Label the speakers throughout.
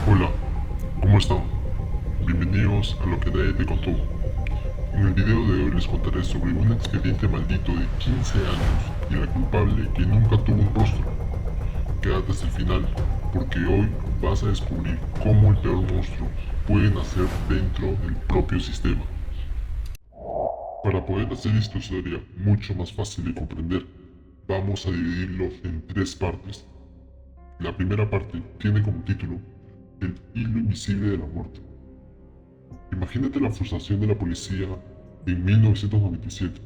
Speaker 1: Hola, ¿cómo están? Bienvenidos a Lo que nadie te contó. En el video de hoy les contaré sobre un expediente maldito de 15 años y la culpable que nunca tuvo un rostro. Quédate hasta el final, porque hoy vas a descubrir cómo el peor monstruo puede nacer dentro del propio sistema. Para poder hacer esta historia mucho más fácil de comprender, vamos a dividirlo en tres partes. La primera parte tiene como título El hilo invisible de la muerte. Imagínate la frustración de la policía en 1997.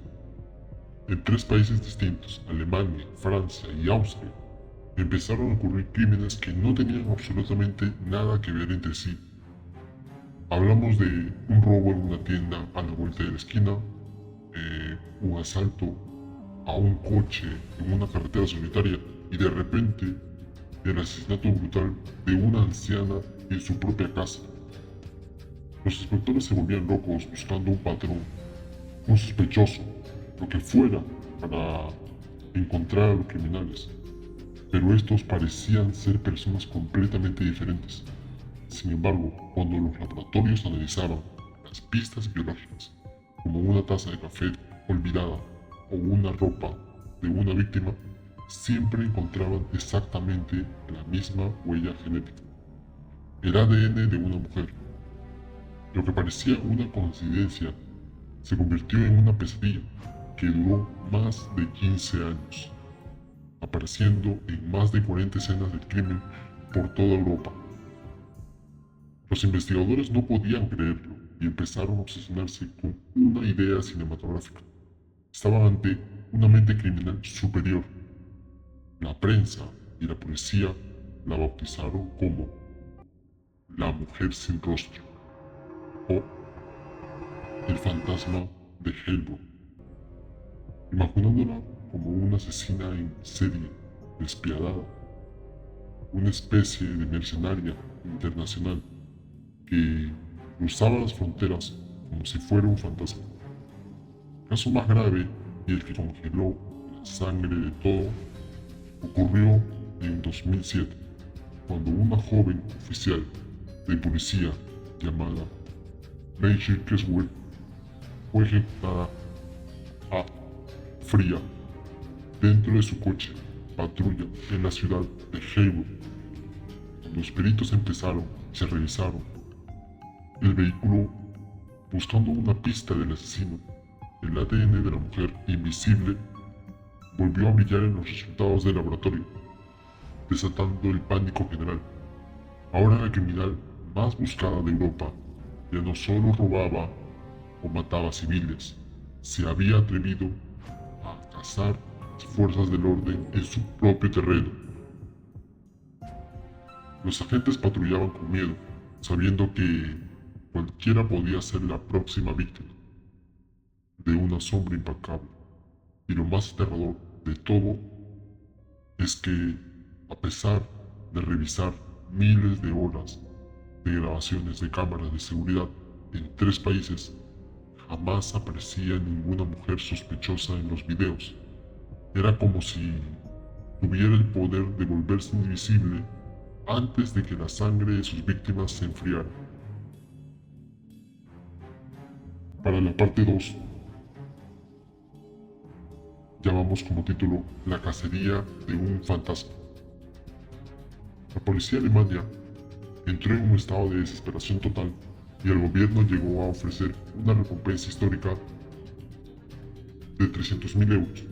Speaker 1: En tres países distintos, Alemania, Francia y Austria, empezaron a ocurrir crímenes que no tenían absolutamente nada que ver entre sí. Hablamos de un robo en una tienda a la vuelta de la esquina, un asalto a un coche en una carretera solitaria y de repente el asesinato brutal de una anciana en su propia casa. Los inspectores se volvían locos buscando un patrón, un sospechoso, lo que fuera, para encontrar a los criminales. Pero estos parecían ser personas completamente diferentes. Sin embargo, cuando los laboratorios analizaban las pistas biológicas, como una taza de café olvidada o una ropa de una víctima, siempre encontraban exactamente la misma huella genética, el ADN de una mujer. Lo que parecía una coincidencia se convirtió en una pesadilla que duró más de 15 años, apareciendo en más de 40 escenas del crimen por toda Europa. Los investigadores no podían creerlo y empezaron a obsesionarse con una idea cinematográfica. Estaban ante una mente criminal superior. La prensa y la policía la bautizaron como la mujer sin rostro o el fantasma de Hellbound, imaginándola como una asesina en serie, despiadada, una especie de mercenaria internacional que cruzaba las fronteras como si fuera un fantasma. El caso más grave y el que congeló la sangre de todo ocurrió en 2007, cuando una joven oficial de policía llamada Rachel Creswell fue ejecutada a fría dentro de su coche patrulla en la ciudad de Hayward. Los peritos se revisaron el vehículo buscando una pista del asesino. El ADN de la mujer invisible volvió a brillar en los resultados del laboratorio, desatando el pánico general. Ahora la criminal más buscada de Europa ya no solo robaba o mataba civiles, se había atrevido a cazar las fuerzas del orden en su propio terreno. Los agentes patrullaban con miedo, sabiendo que cualquiera podía ser la próxima víctima de una sombra implacable. Y lo más aterrador de todo es que, a pesar de revisar miles de horas de grabaciones de cámaras de seguridad en tres países, jamás aparecía ninguna mujer sospechosa en los videos. Era como si tuviera el poder de volverse invisible antes de que la sangre de sus víctimas se enfriara. Para la parte 2, llamamos como título La cacería de un fantasma. La policía alemana entró en un estado de desesperación total y el gobierno llegó a ofrecer una recompensa histórica de 300.000 euros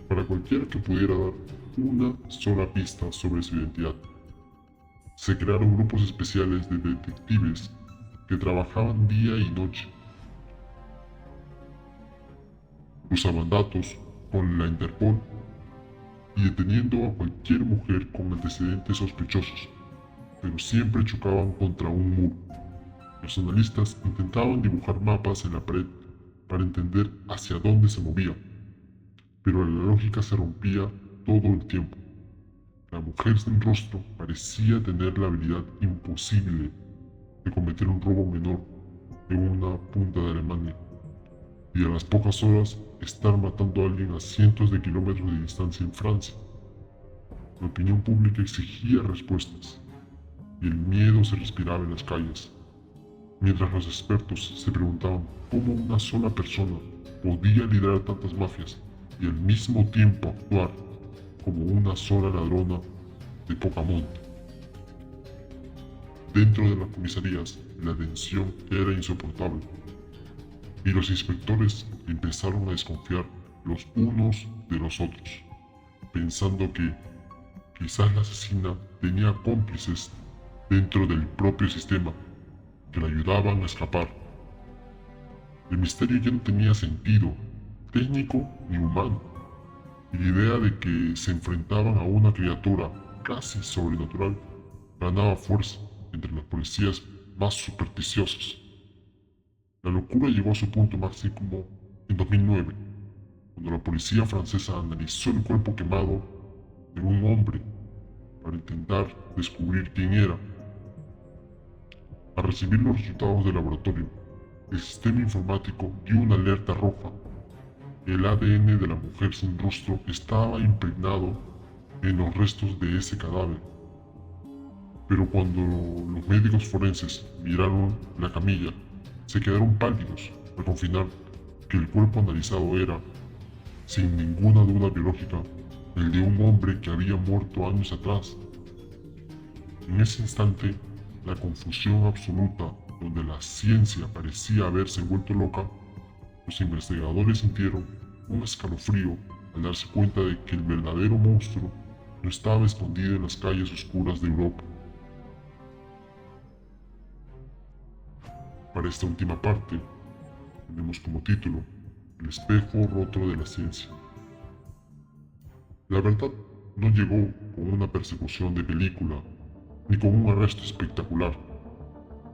Speaker 1: para cualquiera que pudiera dar una sola pista sobre su identidad. Se crearon grupos especiales de detectives que trabajaban día y noche. Usaban datos con la Interpol y deteniendo a cualquier mujer con antecedentes sospechosos, pero siempre chocaban contra un muro. Los analistas intentaban dibujar mapas en la pared para entender hacia dónde se movía, pero la lógica se rompía todo el tiempo. La mujer sin rostro parecía tener la habilidad imposible de cometer un robo menor en una punta de Alemania, y a las pocas horas estar matando a alguien a cientos de kilómetros de distancia en Francia. La opinión pública exigía respuestas. y el miedo se respiraba en las calles, mientras los expertos se preguntaban cómo una sola persona podía liderar tantas mafias y al mismo tiempo actuar como una sola ladrona de poca monta. Dentro de las comisarías, la tensión era insoportable y los inspectores empezaron a desconfiar los unos de los otros, pensando que quizás la asesina tenía cómplices dentro del propio sistema que la ayudaban a escapar. El misterio ya no tenía sentido técnico ni humano, y la idea de que se enfrentaban a una criatura casi sobrenatural ganaba fuerza entre los policías más supersticiosos. La locura llegó a su punto máximo en 2009, cuando la policía francesa analizó el cuerpo quemado de un hombre para intentar descubrir quién era. Al recibir los resultados del laboratorio, el sistema informático dio una alerta roja. El ADN de la mujer sin rostro estaba impregnado en los restos de ese cadáver. Pero cuando los médicos forenses miraron la camilla, se quedaron pálidos al confirmar que el cuerpo analizado era, sin ninguna duda biológica, el de un hombre que había muerto años atrás. En ese instante, la confusión absoluta, donde la ciencia parecía haberse vuelto loca, los investigadores sintieron un escalofrío al darse cuenta de que el verdadero monstruo no estaba escondido en las calles oscuras de Europa. Para esta última parte, tenemos como título El espejo roto de la ciencia. La verdad no llegó con una persecución de película ni con un arresto espectacular,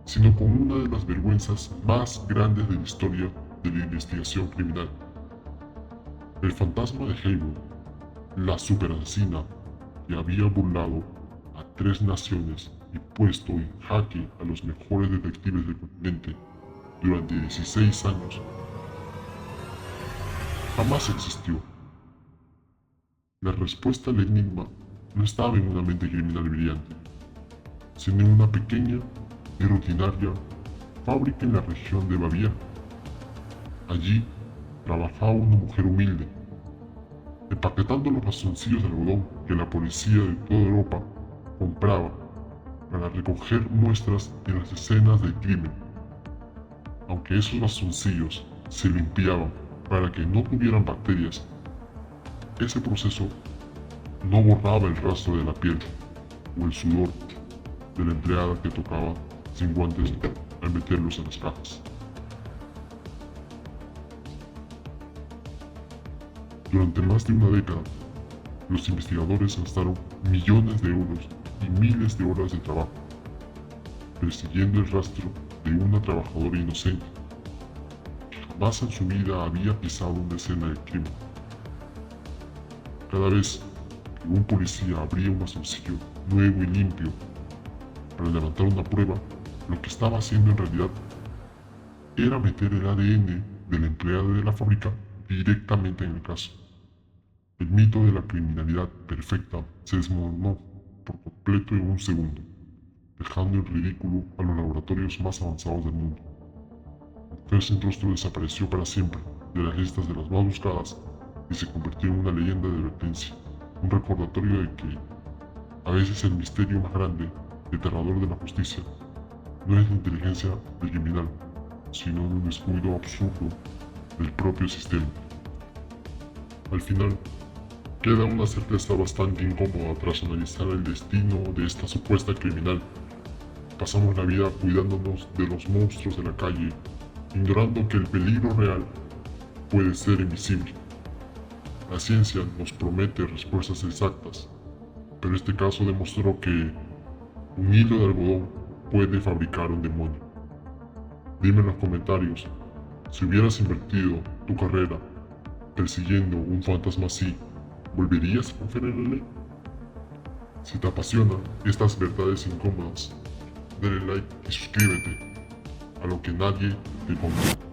Speaker 1: sino con una de las vergüenzas más grandes de la historia de la investigación criminal. El fantasma de Haywood, la superasesina que había burlado a 3 naciones y puesto en jaque a los mejores detectives del continente durante 16 años, jamás existió. La respuesta al enigma no estaba en una mente criminal brillante, sino en una pequeña y rutinaria fábrica en la región de Baviera. Allí trabajaba una mujer humilde, empaquetando los bastoncillos de algodón que la policía de toda Europa compraba para recoger muestras de las escenas del crimen. Aunque esos bastoncillos se limpiaban para que no tuvieran bacterias, ese proceso no borraba el rastro de la piel o el sudor de la empleada que tocaba sin guantes al meterlos en las cajas. Durante más de una década, los investigadores gastaron millones de euros y miles de horas de trabajo persiguiendo el rastro de una trabajadora inocente que jamás en su vida había pisado una escena del crimen. Cada vez que un policía abría un bastoncillo nuevo y limpio para levantar una prueba, lo que estaba haciendo en realidad era meter el ADN del empleado de la fábrica directamente en el caso. El mito de la criminalidad perfecta se desmoronó por completo en un segundo, dejando en ridículo a los laboratorios más avanzados del mundo. La mujer sin rostro desapareció para siempre de las listas de las más buscadas y se convirtió en una leyenda de advertencia, un recordatorio de que a veces el misterio más grande y aterrador de la justicia no es la inteligencia del criminal, sino un descuido absurdo del propio sistema. Al final, queda una certeza bastante incómoda tras analizar el destino de esta supuesta criminal. Pasamos la vida cuidándonos de los monstruos de la calle, ignorando que el peligro real puede ser invisible. La ciencia nos promete respuestas exactas, pero este caso demostró que un hilo de algodón puede fabricar un demonio. Dime en los comentarios, si hubieras invertido tu carrera persiguiendo un fantasma así, ¿volverías a confiar en la ley? Si te apasionan estas verdades incómodas, dale like y suscríbete a lo que nadie te contó.